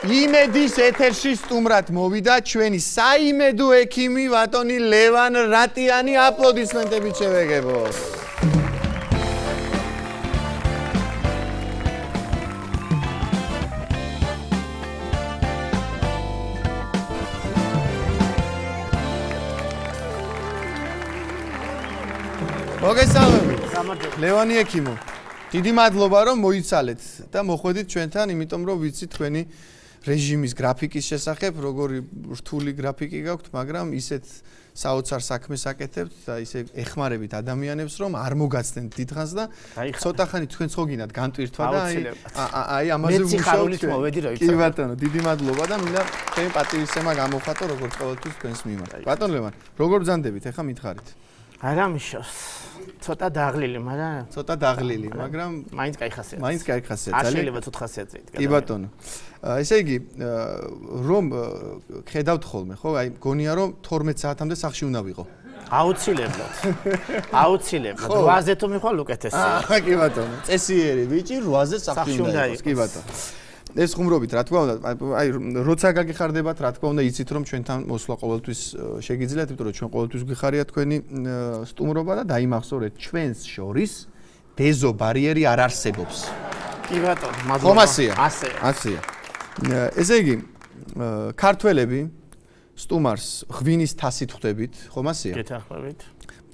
იმედის ეთერში სტუმრად მოვიდა ჩვენი საიმედო ექიმი ბატონი ლევან რატიანი აპლოდისმენტებით შევეგებოთ. მოგესალმებით. ლევანი ექიმო. დიდი მადლობა რომ მოიცალეთ და მოხვედით ჩვენთან, იმიტომ რომ ვიცით თქვენი რეჟიმის გრაფიკის შესახებ, როგორი რთული გრაფიკი გაქვთ, მაგრამ ისეთ საოცარ საქმეს აკეთებთ და ისე ეხმარებით ადამიანებს, რომ არ მოგაცდენთ დიდხანს და ცოტა ხანი თქვენ ცოგინათ განტვირთვა და აი ამაზე ვმუშაობთ. კი ბატონო, დიდი მადლობა და მინდა თქვენი პატივისცემა გამოვხატო როგორც ყოველთვის თქვენს მიმართ. ბატონ ლევან, როგორ ბრძანდებით? ეხლა მითხარით. არა მიშოს. ცოტა დაღლილი, მაგრამ მაინც კაი ხასიათი. მაინც კაი ხასიათი. აშლილება ცოტ ხასიათზე იდგა. კი ბატონო. ესე იგი, რომ ხედავთ ხოლმე, ხო? აი, გონია რომ 12 საათამდე სახლში უნდა ვიყო. აუცილებლად. აუცილებლად. 8-ზე თუ მიხვალ უკეთესია. კი ბატონო. წესიერი ბიჭი 8-ზე სახლში უნდა იყოს. კი ბატონო. ეს ხუმრობით, რა თქმა უნდა, აი, როცა გაგიხარდებათ, რა თქმა უნდა, იცით რომ ჩვენთან მოსვლა ყოველთვის შეგიძლიათ, იმიტომ რომ ჩვენ ყოველთვის გვიხარია თქვენი სტუმრობა და დაიმახსოვრეთ ჩვენს შორის ბეზო ბარიერი არ არსებობს. კი ბატონო, მადლობა. ხომ ასეა? ასეა. ესე იგი, ქართველები სტუმარს ღვინის თასით ხვდებით, ხომ ასეა? გეთანხმებით.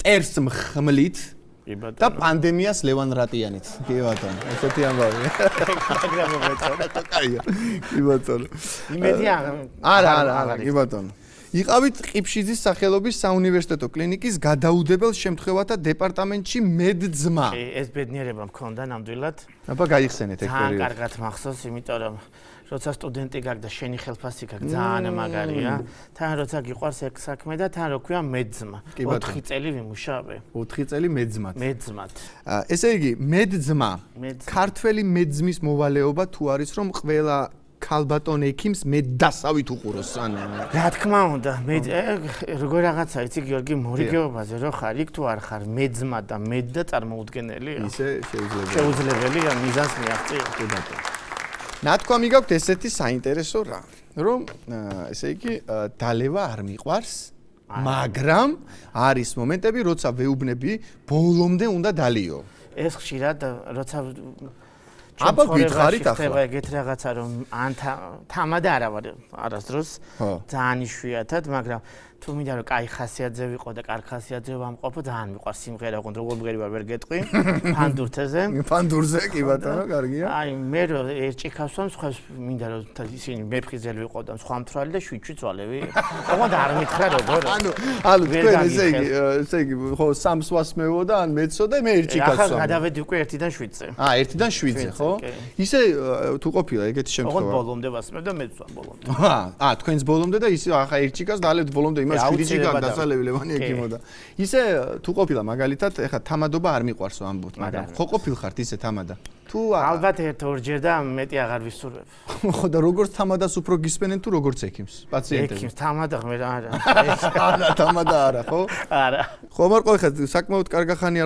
მტერს მხმლით და პანდემიას ლევან რატიანით. კი ბატონო, ესეთი ამბავი. მაგრამ მომეწონა. კაია. კი ბატონო. იმედია. არა, კი ბატონო. იყავით ყიფშიძის სახელობის საუნივერსიტეტო კლინიკის გადაუდებელ შემთხვევათა დეპარტამენტში მედძმა. ეს ბედნიერება მქონდა ნამდვილად. აბა გაიხსენეთ ეგ პერიოდი. ძალიან კარგად მახსოვს, იმიტომ რომ როცა სტუდენტი გაქვს და შენი ხელფასი გაქვს ძალიან მაგარია. თან როცა გიყვარს ეგ საქმე და თან რო ქვია მედძმა. 4 წელი ვიმუშავე. 4 წელი მედძმად. მედძმად. ესე იგი, მედძმა. ქართველი მედძმის მოვალეობა თუ არის რომ ყველა ქალბატონ ექიმს მედდასავით უყუროს, ანუ რა თქმა უნდა, როგორ რაღაცა იცი გიორგი მორიგეობაზე რო ხარ, იქ თუ არ ხარ მედძმა და მედდა წარმოუდგენელია. ისე შეუძლებელია მიზანს მიაღწია. კი ბატონო. ნათქვამი გაქვთ ესეთი საინტერესო რა, რომ ესე იგი დალევა არ მიყვარს, მაგრამ არის მომენტები, როცა ვეუბნები ბოლომდე უნდა დალიო. ეს ხშირად როცა აბა გითხარით ახლა. ხდება ეგეთ რაღაცა რომ ან თამადა არა ვარ არასდროს ძალიან იშვიათად, მაგრამ თუ მინდა რომ კაი ხასიათზე ვიყო და კარგ ხასიათზე ვამყოფო, ძალიან მიყვარს სიმღერა, ოღონდ როგორ მღერი ვარ ვერ გეტყვი. ფანდურთეზე. ფანდურზე კი ბატონო, კარგია. აი მე რო ერთ ჭიქავს ვამ, სხვას მინდა რომ ისინი მეფხიზელი ვიყო და სხვა მთვრალი და შვიდ წვალები. ოღონდ არ მითხრა როგორ. ანუ თქვენ ესე იგი ხო სამს ვასმევო და ან მეცო და მე ერთ ჭიქავს ვამ. ახლა გადავედი უკვე 1-დან 7-ზე. 1-დან 7-ზე, ხო? ისე თუ ყოფილა ეგეთი შემთხვევა. ოღონდ ბოლომდე ვასმევ და მეცვა ბოლომდე. თქვენს ბოლომდე და ისე ახლა ერთ ჭიქავს დაალებთ ბოლომდე იმას 7 ჭიქა დასალევი ლევანი ექიმო და ისე თუ ყოფილა მაგალითად ეხა თამადობა არ მიყვარს ვამბობთ, მაგრამ ხო ყოფილხართ ისე თამადა? თუ ალბათ ერთ-ორჯერ და მეტი აღარ ვისურვებ. ხო და როგორც თამადას უფრო გისმენენ თუ როგორც ექიმს, პაციენტები? ექიმს თამადა ღმერ არა. არა, თამადა არა, ხო? არა. ხო, მაგრამ ეხა საკმაოდ კარგახანი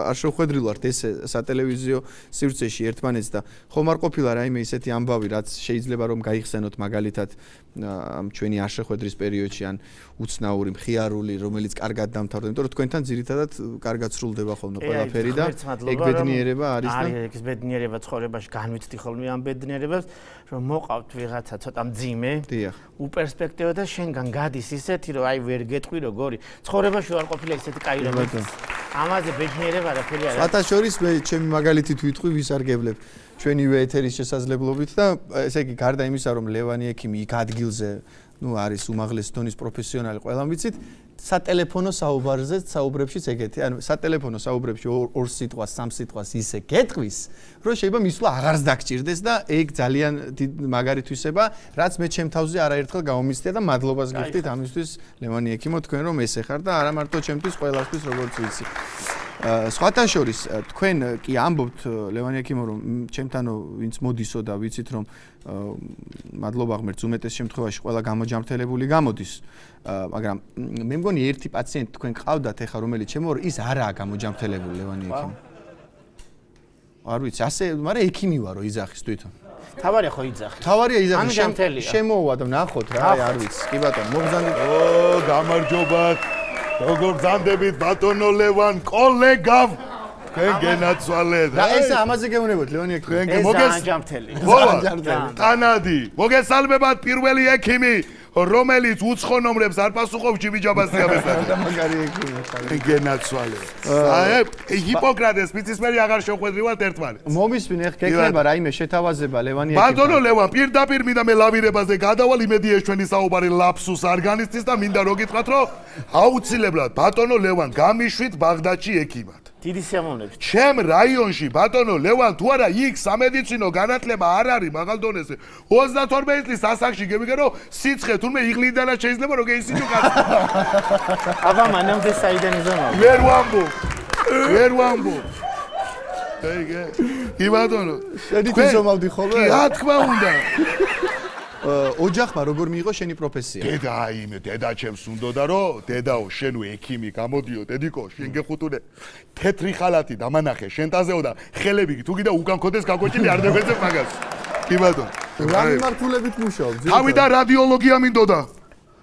არ შეხვედრილვართ ეს სატელევიზიო სივრცეში ერთმანეთს და ხომ არ ყოფილა რაიმე ისეთი ამბავი, რაც შეიძლება რომ გაიხსენოთ მაგალითად ამ ჩვენი არ შეხვედრის პერიოდში ან უცნაური მხიარული, რომელიც კარგად დამთავრდა, იმიტომ რომ თქვენთან ძირითადად კარგად სრულდება ხოლმე ყველაფერი და ეგ ბედნიერება არის და ეგ ბედნიერება ცხოვრებაში განვიცდი ხოლმე ამ ბედნიერებას, რომ მოყავთ ვიღაცა ცოტა მძიმე, უპერსპექტივა და შენგან გადის ისეთი, რომ აი ვერ გეტყვი როგორი. ცხოვრებაში არ ყოფილა ისეთი კაი რომელიც. ამაზე ბედნიერება არაფერი არ არის. სხვათა შორის მე ჩემი მაგალითით ვიტყვი ვისარგებლებ ჩვენივე ეთერის შესაძლებლობით და ესე იგი გარდა იმისა რომ ლევანი ექიმი იქ ადგილზე არის უმაღლესი დონის პროფესიონალი, ყველამ ვიცით, სატელეფონო საუბრებშიც ეგეთი, ანუ სატელეფონო საუბრებში 2 სიტყვას, 3 სიტყვას ისე გეტყვის, რომ შეიძლება მისვლა აღარს დაგჭირდეს და ეგ ძალიან მაგარი თვისება, რაც მე ჩემ თავზე არაერთხელ გამომიცდია და მადლობას გიხდით ამისთვის ლევანი ექიმო, თქვენ რომ ესე ხარ და არა მარტო ჩემთვის, ყველასთვის როგორც ვიცი. სხვათა შორის თქვენ კი ამბობთ ლევანი ექიმო რომ ჩემთანო ვინც მოდისო და ვიცით რომ მადლობა ღმერთს უმეტეს შემთხვევაში ყველა გამოჯამრთელებული გამოდის მაგრამ მე მგონი ერთი პაციენტი თქვენ ყავდათ ეხა რომელიც ჩემო ის არაა გამოჯამრთელებული ლევანი ექიმო არ ვიცი ასე მაგრამ ექიმი ვარო იძახის თვითონ თავარია ხო იძახი. თავარია იძახი. შემთელია. შემოვა და ნახოთ რა, არ ვიცი. კი ბატონო, მოგზანდით. გამარჯობათ. როგორ ბრძანდებით ბატონო ლევან კოლეგავ. თქვენ გენაცვალეთ. და ესე ამაზე გეუბნებოდ ლეონი ექიმი. ეს ანჯამთელი. ტანადი. მოგესალმებათ პირველი ექიმი, რომელიც უცხო ნომრებს არ პასუხობს ჯიბიჯაბასიამესთან. და მაგარი ექიმი. გენაცვალეთ. ჰიპოკრატეს მიწისმერი აღარ შეხვედრივართ ერთმანეთს. მომისმინე ხ გეკნება რაიმე შეთავაზება ლევანი ექიმი. ბატონო ლევან, პირდაპირ მინდა მე ლავირებაზე გადავალ, იმედი ეს ჩვენი საუბარი ლაფსუს არ განიცდის და მინდა რო გითხრათ, რომ აუცილებლად ბატონო ლევან გამიშვით ბაღდადში ექიმად. დიდი სიამოვნებით. ჩემ რაიონში ბატონო ლევან თუ არა იქ სამედიცინო განათლება არ არის მაღალ დონეზე 32 წლის ასაკში გემიგე რომ სიცხე თურმე იღლიდანაც შეიძლება რომ გეისინო კაცი აბა მანამდე საიდან იზამავ ვერ ვამბობ ეგე კი ბატონო შედით იზომავდი ხოლმე კი რა თქმა უნდა ოჯახმა როგორ მიიღო შენი პროფესია? დედა ჩემს უნდოდა რომ დედაო შენ ექიმი გამოდიო დედიკო შენ გეხუთუნე თეთრი ხალათი დამანახე შენტაზეო და ხელები თუ კიდე უკან ქოდეს გაკოჭილი არ დაგეცებ მაგას კი ბატონო რა მიმართულებით მუშაობ? თავიდან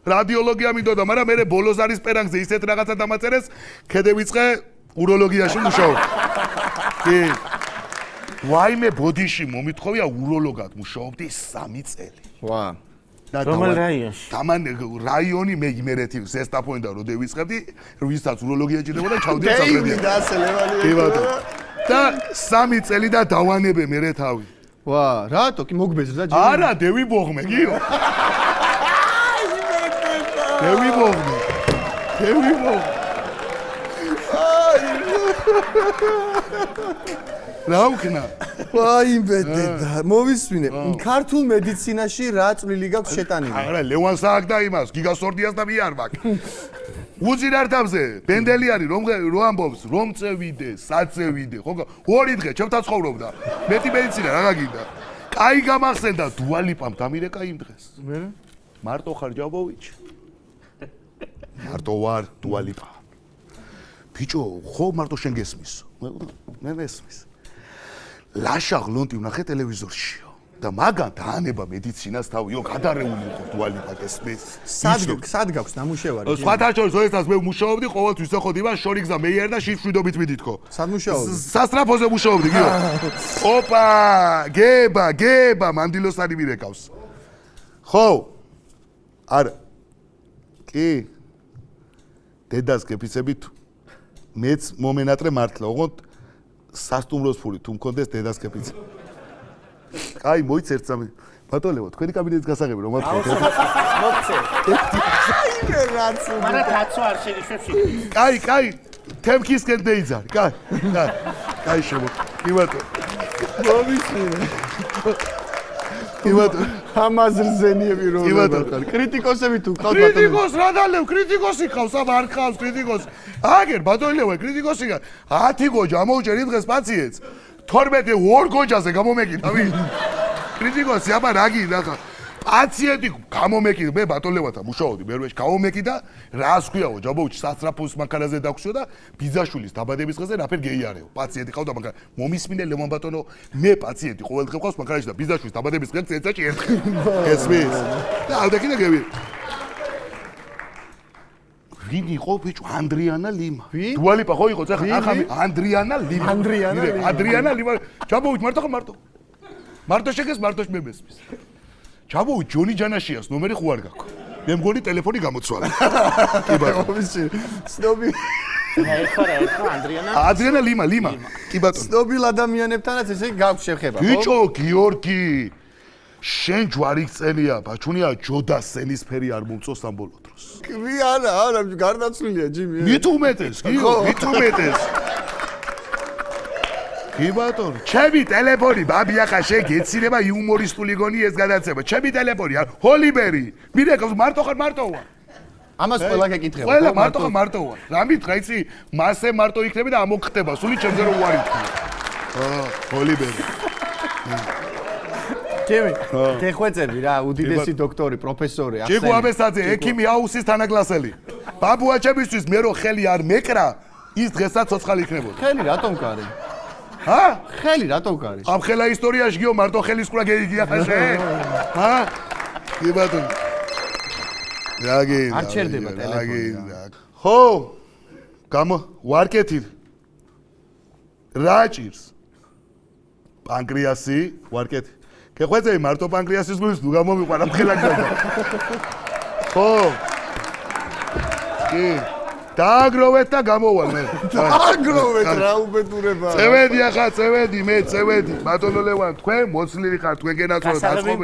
რადიოლოგია მინდოდა მაგრამ მე ბოლოს არის პერანგზე ისეთ რაღაცა დამაწერეს ქედევიწყე უროლოგიაში მუშაობ კი ვაიმე ბოდიში მომითხოვია უროლოგად მუშაობდი 3 წელი ვა რომელ რაიონში? დამან რაიონი მე იმერეთი ზესტაფონდა რო დევიწყებდი ვისაც უროლოგია ჭირდებოდა ჩავდიო საფრენდია და ასე ლევანი და 3 წელი და დავანებე მე თავი ვა რატო კი მოგბეზრდა ჯერ არა დევი ბოღმე გიო დევი ბოღმე რა უკნა ვაი ბედედა მოვისმინე ქართულ მედიცინაში რა წვლილი გაქვს შეტანილი არა ლევანს აქვს და იმას გიგასორდიას და მიარმაკ უძირართამზე ბენდელი არის რომ ამბობს რომ წევიდე საწევიდე ხო 2 დღე ჩემთან ცხოვრობდა მეტი მედიცინა რა გაგინდა კაი გამახსენდა დუალიპამ დამირეკა იმ დღეს მე მარტო ხარ ჯაბოვიჩი მარტო ვარ დუალიპა ბიჭო ხო მარტო შენ გესმის მე მესმის ლაშა გლონტი ვნახე ტელევიზორშიო და მაგან დაანება მედიცინას თავიო გადარეული იყო დუალიპა გესმის სად გაქვს ნამუშევარი სხვათა შორის ოესაც მე მუშაობდი ყოველთვის ეხოთ იმას შორიგზა მეიერ და შიფშვიდობით მიდითქო სად მუშაობდი სასტრაფოზე მუშაობდი გიო ოპა გება მანდილოსანი მირეკავს ხო არა კი დედას გეფიცებით მეც მომენატრე მართლა ოღონდ სასტუმროს ფული თუ მქონდეს დედას კეპიცი. კაი მოიცერთ სამი. ბატონო, თქვენი კაბინეტის გასაღები რომ მათქო. მოგცე. აი რაც. მარა კაცო არ შეიძლება. კაი, თემქისკენ დეიძარი. კაი შემო. კი ბატონო. მომისმინე. კი ბატონო. ამაზრზენიები რომ ვიყავ. კრიტიკოსები თუ ყავთ ბატონო. კრიტიკოს რა დალევ, კრიტიკოსი ყავს, არ ყავს კრიტიკოსი. აგერ ბატონო ლევან კრიტიკოსი 10 გოჯა მოუჭერი დღეს პაციენტს 12 ორ გოჯაზე გამომეკიდა ვინ კრიტიკოსი აბა რა გინდა ხა პაციენტი გამომეკიდა მე ბატონო ლევანთან მუშაობდი მერვეში გამომეკიდა რას ქვიაო ჯაბოუჩი სასტრაფოს მანქანაზე დაგვშო და ბიზაშვილის დაბადების დღეზე რაფერ გეიარეო პაციენტი ყავდა მაგრამ მომისმინე ლევან ბატონო მე პაციენტი ყოველ დღე ყავს მანქანაში და ბიზაშვილის დაბადების დღე წელიწადში ერთხელ ესმის და ავდა კიდე გევი ვინ იყო ბიჭო ანდრიანა ლიმა დუალიპა ხო იყო ეხლა ახამი ანდრიანა ლიმა ჯაბოვით მარტო შეგეს მარტო მემესმის ჯაბოვით ჯონი ჯანაშიას ნომერი ხო არ გაქვს მე მგონი ტელეფონი გამოცვალა კი ბატონო სნობი ეხლა ანდრიანა ლიმა კი ბატონო სნობილ ადამიანებთანაც ესე გაქვს შეხება ხო ბიჭო გიორგი შენ ჯვარი წელია ბაჩუნია ჯოდა სენისფერი არ მომწოს ამ ბოლო დროს კი არა გარდაცვლილია ჯიმი მით უმეტეს კი ბატონო ჩემი ტელეფონი ბაბი ახლა შენ გეცილება იუმორისტული გონი ეს გადაცემა ჩემი ტელეფონი ჰოლიბერი მირეკავს მარტო ხარ მარტოა ამას ყველა გეკითხება ყველა მარტოა რა მითხრა იცი მასე მარტო იქნები და ამოგხდება სული ჩემზე რო უარი ჰოლიბერი ჩემი თეხვეწები რა უდიდესი დოქტორი პროფესორი ახსენე ჯიგო აბესაძე ექიმი აუსის თანაკლასელი ბაბუაჩებისთვის მე რო ხელი არ მეკრა ის დღესაც ცოცხალი იქნებოდა ხელი რატომ კარი ჰა? ხელი რატო გარის? ამ ხელა ისტორიაში გიო მარტო ხელის ყვრა გეიგია ხაშე? ჰა? კი ბატონო. არ ჩერდება ტელეფონი. ხო? ვარკეთი. რა ჭირს? პანკრიასი, ვარკეთი. გეხვეწები მარტო პანკრიასის გულის თუ გამომიყვანა ხელა გზა. ხო? კი. დააგროვეთ და გამოვალ მე. დააგროვეთ რა უბედურება. წევედი ახლა, წევედი, მე წევედი. ბატონო ლევან, თქვენ მოცლილი ხართ, თქვენ გენაცვალოთ აწყობ.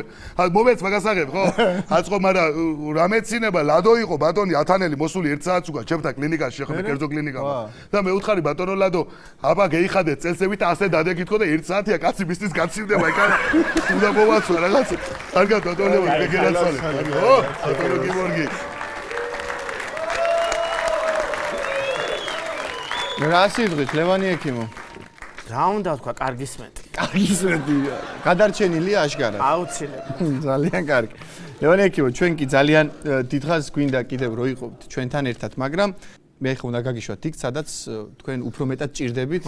მომეც მაგასაღებ, ხო? აწყობ, მაგრამ რა მეცინება, ლადო იყო ბატონი ათანელი მოსული 1 საათს უკან ჩემთან კლინიკაში, შეხები კერძო კლინიკაში. და მე უთხარი ბატონო ლადო, აბა გეიხადეთ წელსებით ასე დადეკითხო და 1 საათია კაცი მისთვის გაცივდება ეკანა. უნდა მოვაცვა რაღაცა. კარგად ბატონო ლევან, მე გენაცვალეთ. ხო? ბატონო გიორგი. რა სიძღით ლევანი ექიმო? რა უნდა თქვა, კარგი სმეტი. კარგი სმეტია. გადარჩენილია აშკარად. აუცილებლად. ძალიან კარგი. ლევანი ექიმო, ჩვენ კი ძალიან დიდხანს გვინდა კიდევ რო იყობთ ჩვენთან ერთად, მაგრამ მე ხომ უნდა გაგიშვათ იქ, სადაც თქვენ უფრო მეტად ჭირდებით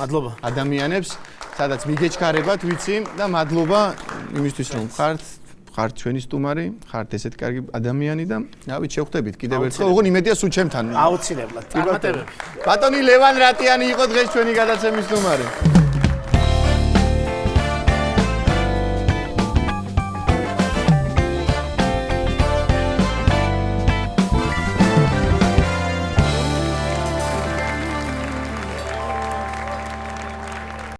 ადამიანებს, სადაც მიგეჩქარებათ, ვიცი და მადლობა იმისთვის რომ ხართ ჩვენი სტუმარი, ხართ ესეთ კარგი ადამიანი და რავი, შევხვდებით კიდევ ერთხელ. ოღონდ იმედია სულ ჩემთან. აუცილებლად. წარმატებები. ბატონი ლევან რატიანი იყო დღეს ჩვენი გადაცემის სტუმარი.